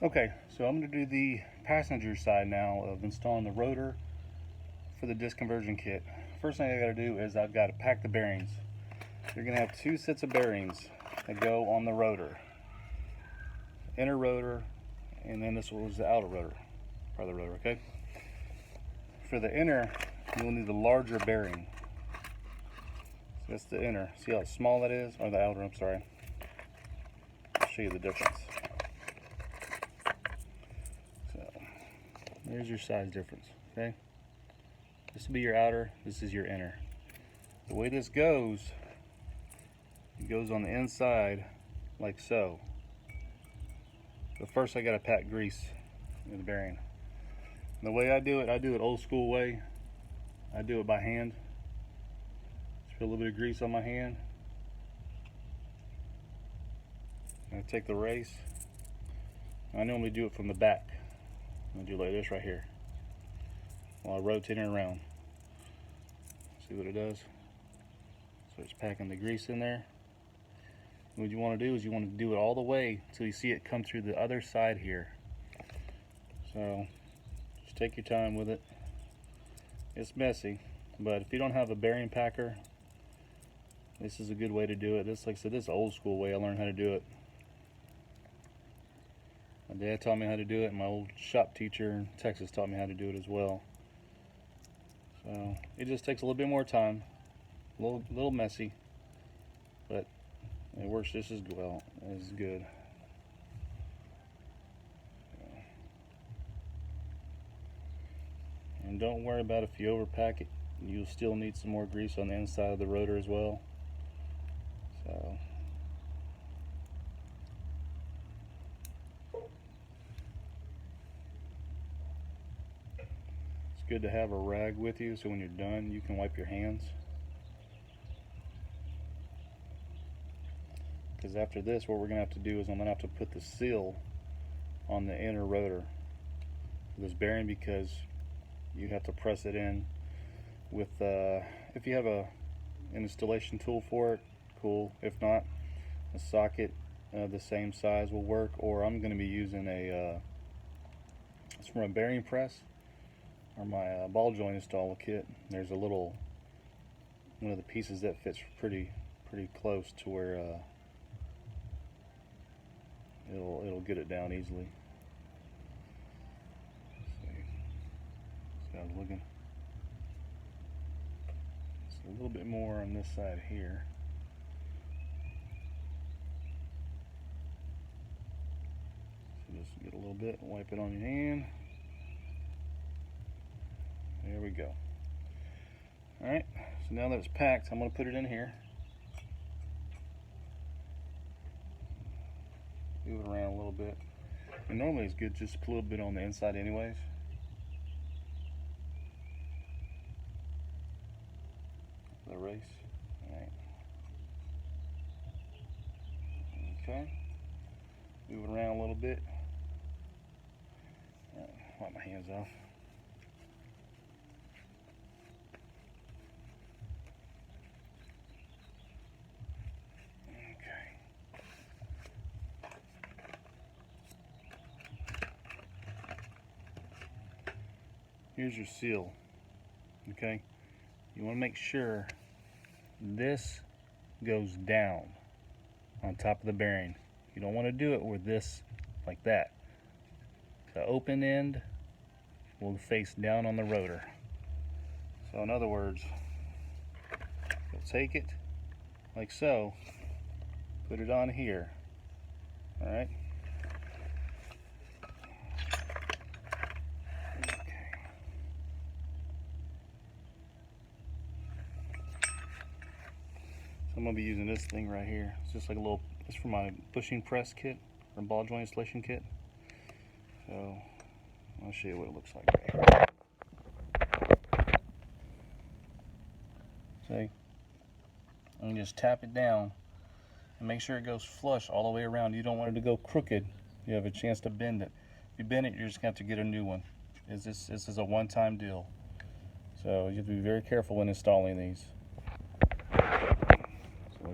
Okay, so I'm going to do the passenger side now of installing the rotor for the disc conversion kit. First thing I got to do is I've got to pack the bearings. You're going to have two sets of bearings that go on the rotor. Inner rotor, and then this was the outer rotor, part of the rotor, okay? For the inner, you'll need a larger bearing. So that's the inner. See how small that is? Or the outer, I'm sorry. I'll show you the difference. So, there's your size difference, okay? This will be your outer, this is your inner. The way this goes, it goes on the inside like so. But first I gotta pack grease in the bearing. And the way I do it old school way. I do it by hand. Just put a little bit of grease on my hand. I take the race. I normally do it from the back. I do like this right here while I rotate it around. See what it does? So it's packing the grease in there. What you want to do is you want to do it all the way until you see it come through the other side here. So just take your time with it. It's messy, but if you don't have a bearing packer, this is a good way to do it. This, like I said, this is the old school way I learned how to do it. My dad taught me how to do it, and my old shop teacher in Texas taught me how to do it as well. So it just takes a little bit more time, a little messy, but it works just as well. It's good. And don't worry about if you overpack it. You'll still need some more grease on the inside of the rotor as well. So it's good to have a rag with you so when you're done you can wipe your hands. Because after this, what we're going to have to do is I'm going to have to put the seal on the inner rotor for this bearing, because you have to press it in with, if you have an installation tool for it, cool. If not, a socket the same size will work, or I'm going to be using it's from a bearing press, or my ball joint installer kit. There's a little, one of the pieces that fits pretty close to where it'll get it down easily. See how it's looking? It's a little bit more on this side here. So just get a little bit, wipe it on your hand. There we go. Alright, so now that it's packed, I'm going to put it in here. Move it around a little bit. And normally it's good just to put a little bit on the inside anyways. The race. Alright. Okay. Move it around a little bit. Wipe my hands off. Here's your seal. Okay, you want to make sure this goes down on top of the bearing. You don't want to do it with this like that. The open end will face down on the rotor. So in other words, you'll take it like so, put it on here. All right. I'm going to be using this thing right here. It's just like a little, it's for my bushing press kit, or ball joint installation kit. So I'll show you what it looks like right here. See? And just tap it down and make sure it goes flush all the way around. You don't want it to go crooked. You have a chance to bend it. If you bend it, you're just going to have to get a new one. This is a one-time deal. So you have to be very careful when installing these. So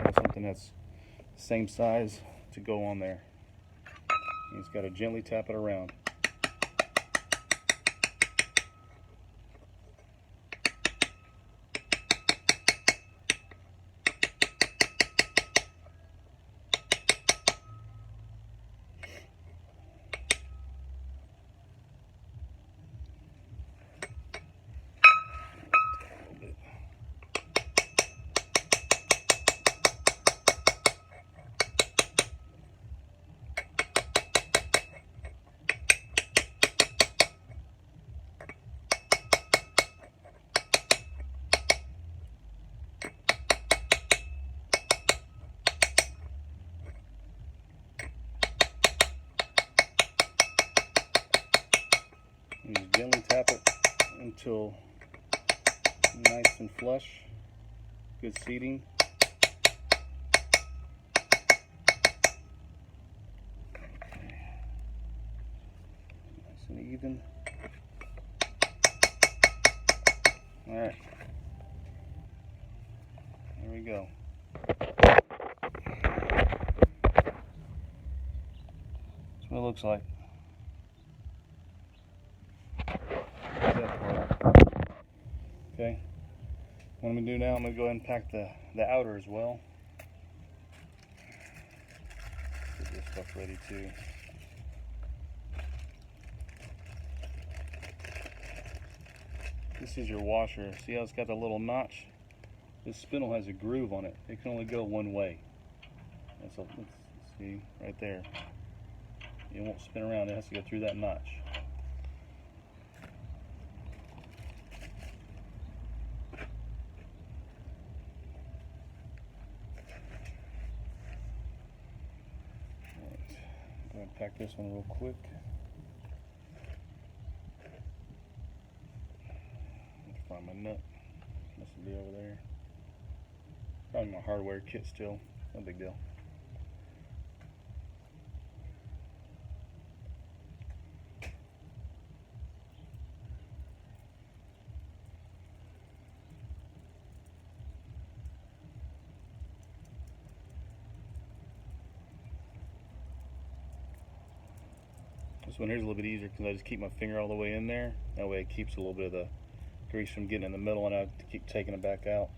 it's something that's the same size to go on there. You just got to gently tap it around. And just gently tap it until nice and flush, good seating. Nice and even. All right, there we go. That's what it looks like. Okay, what I'm going to do now, I'm going to go ahead and pack the outer as well. Get this stuff ready too. This is your washer. See how it's got the little notch? This spindle has a groove on it. It can only go one way. Let's see, right there. It won't spin around. It has to go through that notch. I'm going to pack this one real quick. Find my nut. Must be over there. Probably my hardware kit still. No big deal. This one here's a little bit easier because I just keep my finger all the way in there. That way it keeps a little bit of the grease from getting in the middle, and I have to keep taking it back out.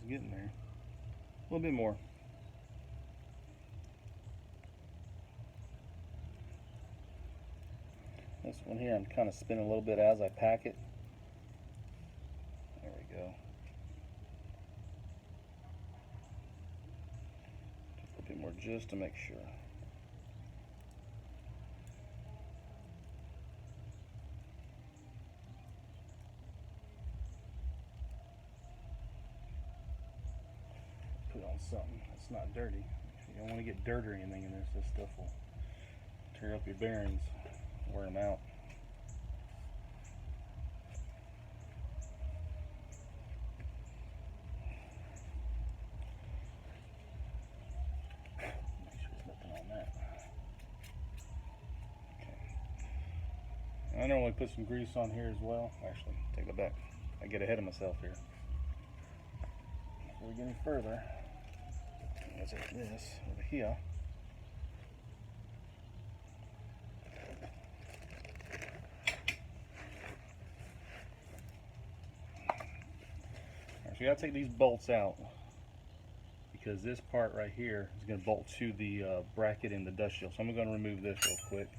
Getting there. A little bit more. This one here I'm kind of spinning a little bit as I pack it. There we go. Just a little bit more just to make sure. On something that's not dirty. You don't want to get dirt or anything in this. This stuff will tear up your bearings, wear them out. Make sure there's nothing on that. Okay. I normally put some grease on here as well. Actually, take it back. I get ahead of myself here. Before we get any further, let's take this over here. Alright, so you gotta take these bolts out because this part right here is going to bolt to the bracket in the dust shield. So I'm going to remove this real quick.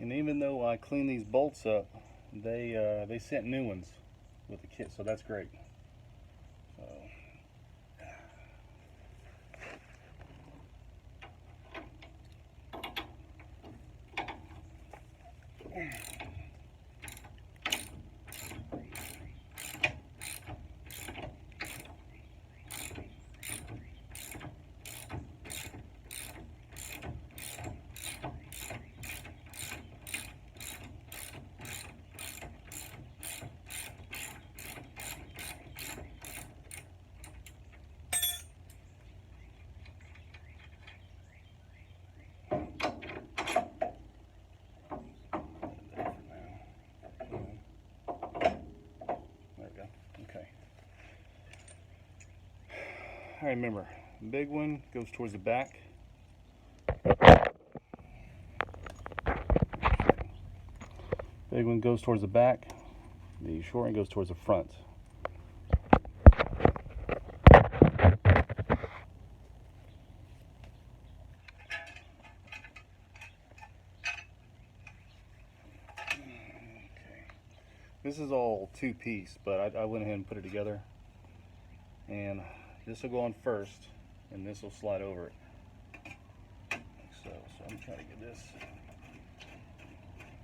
And even though I cleaned these bolts up, they sent new ones with the kit, so that's great. So, I remember, the big one goes towards the back. Big one goes towards the back. The short one goes towards the front. This is all two-piece, but I went ahead and put it together. And this will go on first, and this will slide over it. Like so. So I'm trying to get this.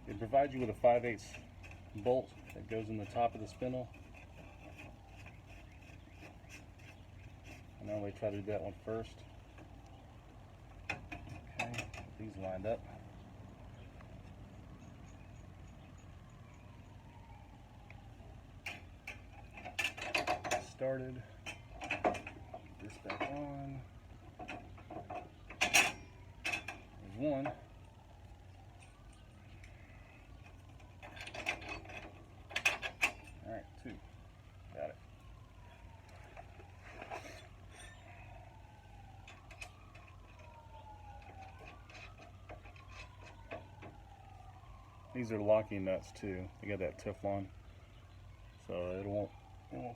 It provides you with a 5/8 bolt that goes in the top of the spindle. I normally try to do that one first. Okay, these lined up. Started. This back on. There's one. Alright, two. Got it. These are locking nuts too. They got that Teflon, so it won't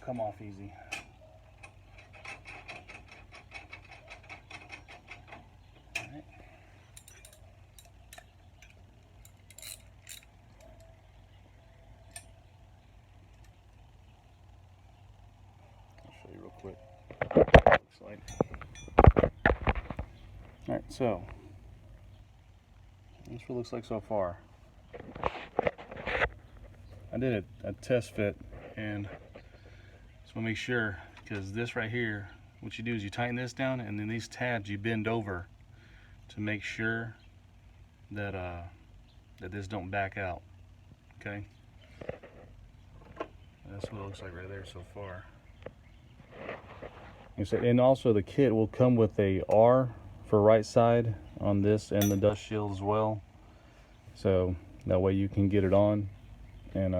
come off easy. All right. I'll show you real quick. Looks like. All right, so that's what it looks like so far. I did a test fit, and just want to make sure, because this right here, what you do is you tighten this down, and then these tabs you bend over to make sure that that this don't back out. Okay, that's what it looks like right there so far. And also the kit will come with a R for right side on this and the dust shield as well, so that way you can get it on, and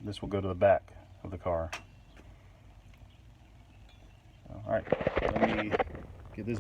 this will go to the back of the car. All right, let me get this.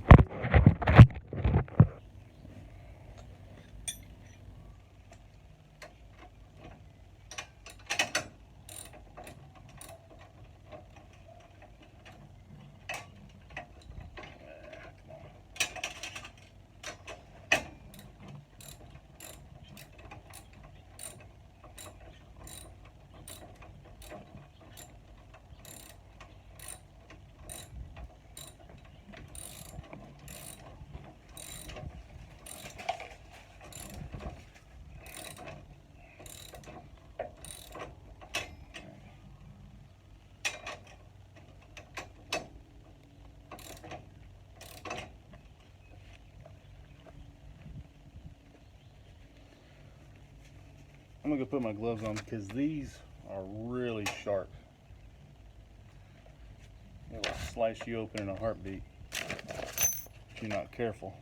I'm gonna go put my gloves on because these are really sharp. They will slice you open in a heartbeat if you're not careful.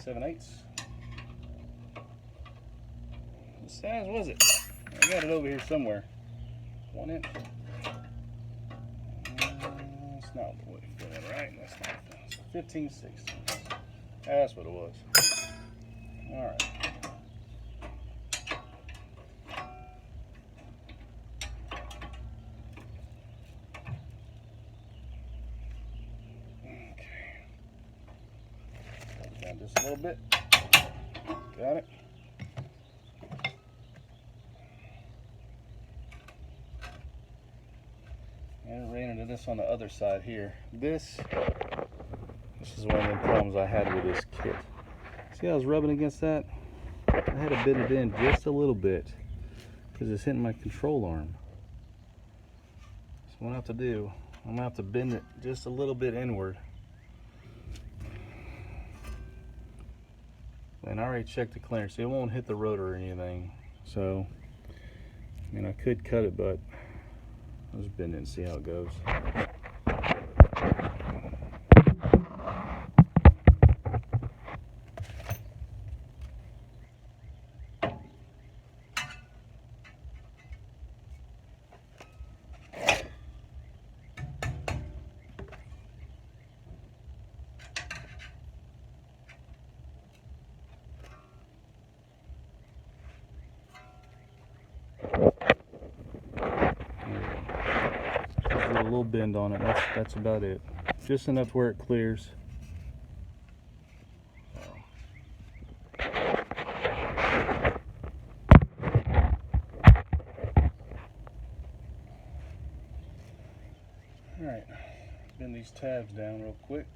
7/8. What size was it? I got it over here somewhere. 1 inch. That's not what we're doing, right? That's not 15/16. That's what it was. All right. Down just a little bit. Got it. And ran into this on the other side here. This is one of the problems I had with this kit. See how I was rubbing against that? I had to bend it in just a little bit because it's hitting my control arm. So what I have to do, I'm gonna have to bend it just a little bit inward. And I already checked the clearance. It won't hit the rotor or anything. So, I mean, I could cut it, but I'll just bend it and see how it goes. A little bend on it. That's about it. Just enough where it clears. All right, bend these tabs down real quick.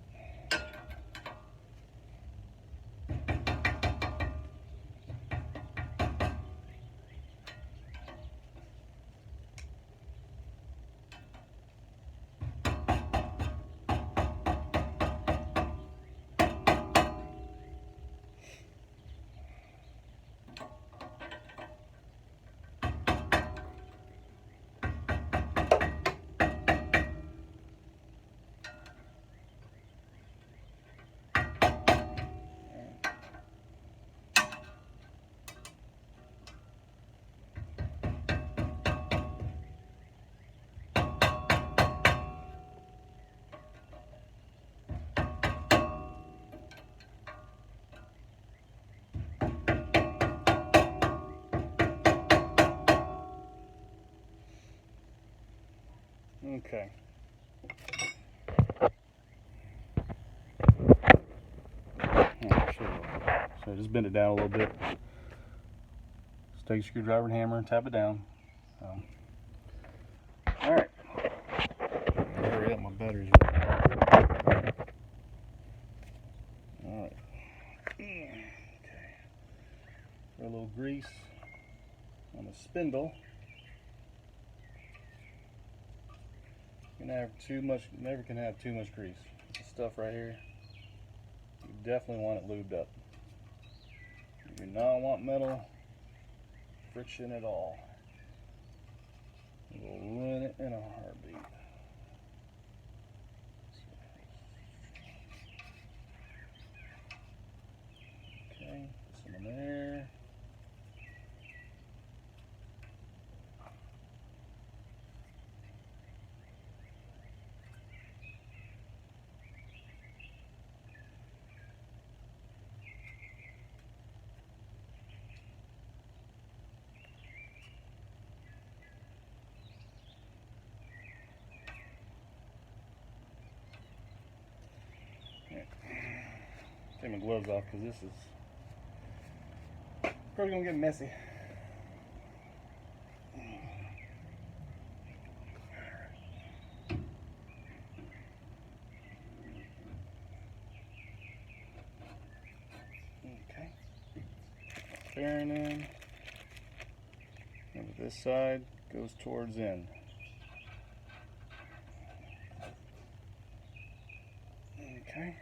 Okay. So just bend it down a little bit. Just take a screwdriver and hammer and tap it down. All right. Hurry up, my battery's running. All right. Okay. Throw a little grease on the spindle. You never can have too much grease. This stuff right here, you definitely want it lubed up. You do not want metal friction at all. It will ruin it in a heartbeat. Okay, put some in there. Take my gloves off because this is probably gonna get messy. Okay. Bearing in. And this side goes towards in. Okay.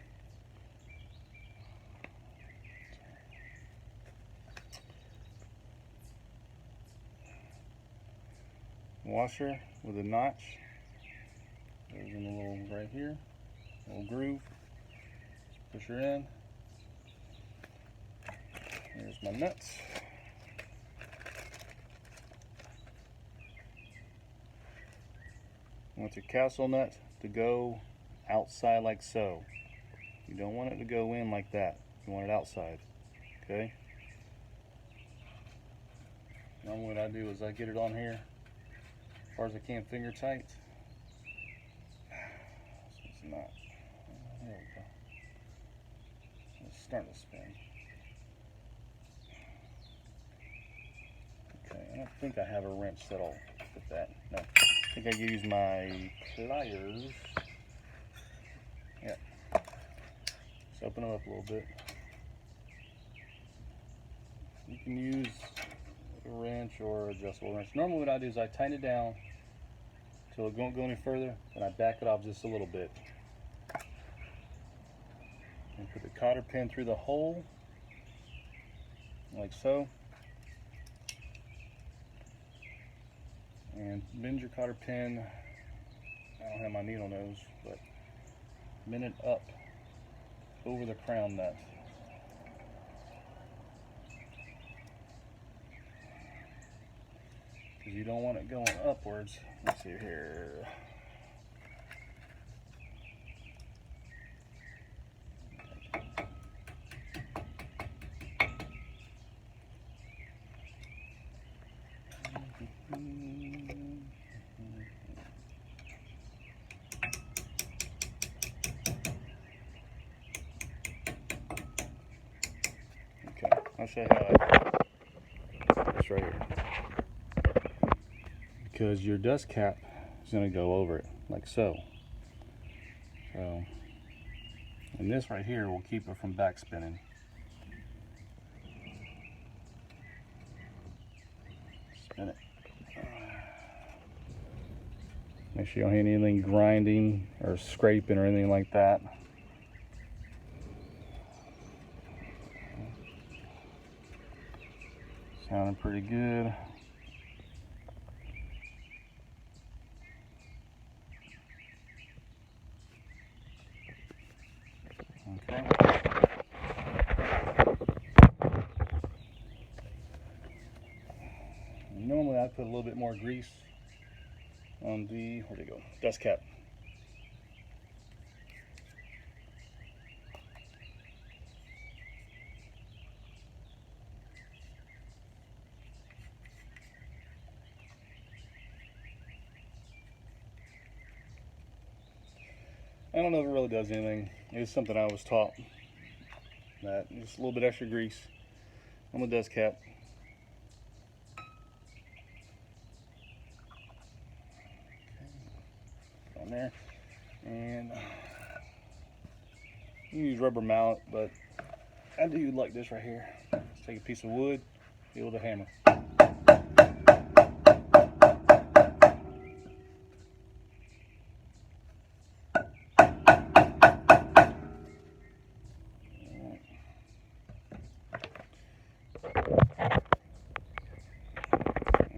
Washer with a notch. There's in a little right here, a little groove. Just push her in. my nuts. I want your castle nut to go outside like so. You don't want it to go in like that. You want it outside. Okay? Normally what I do is I get it on here as far as I can, finger tight. It's not. There we go. It's starting to spin. Okay, I don't think I have a wrench that'll fit that. No. I think I use my pliers. Yeah. Let's open them up a little bit. You can use a wrench or adjustable wrench. Normally what I do is I tighten it down until it won't go any further, and I back it off just a little bit. And put the cotter pin through the hole, like so. And bend your cotter pin, I don't have my needle nose, but bend it up over the crown nut. Because you don't want it going upwards. Let's see here. Okay, I'll show you how it's right here. Because your dust cap is going to go over it, like so. So, and this right here will keep it from back spinning. Spin it. Make sure you don't hear anything grinding or scraping or anything like that. Sounding pretty good. Okay. Normally I put a little bit more grease on the, where'd it go? Dust cap. I don't know if it really does anything. It's something I was taught. That just a little bit extra grease on the dust cap. Okay. On there, and you can use rubber mallet, but I do like this right here. Just take a piece of wood, be able to hammer.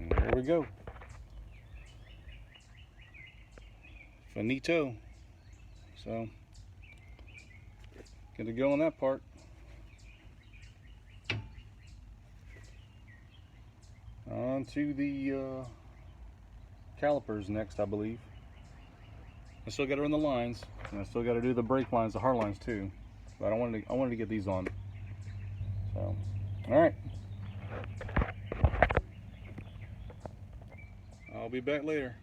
There we go. Finito. So, good to go on that part. On to the calipers next, I believe. I still got to run the lines, and I still got to do the brake lines, the hard lines too. But I wanted to get these on. So, all right. I'll be back later.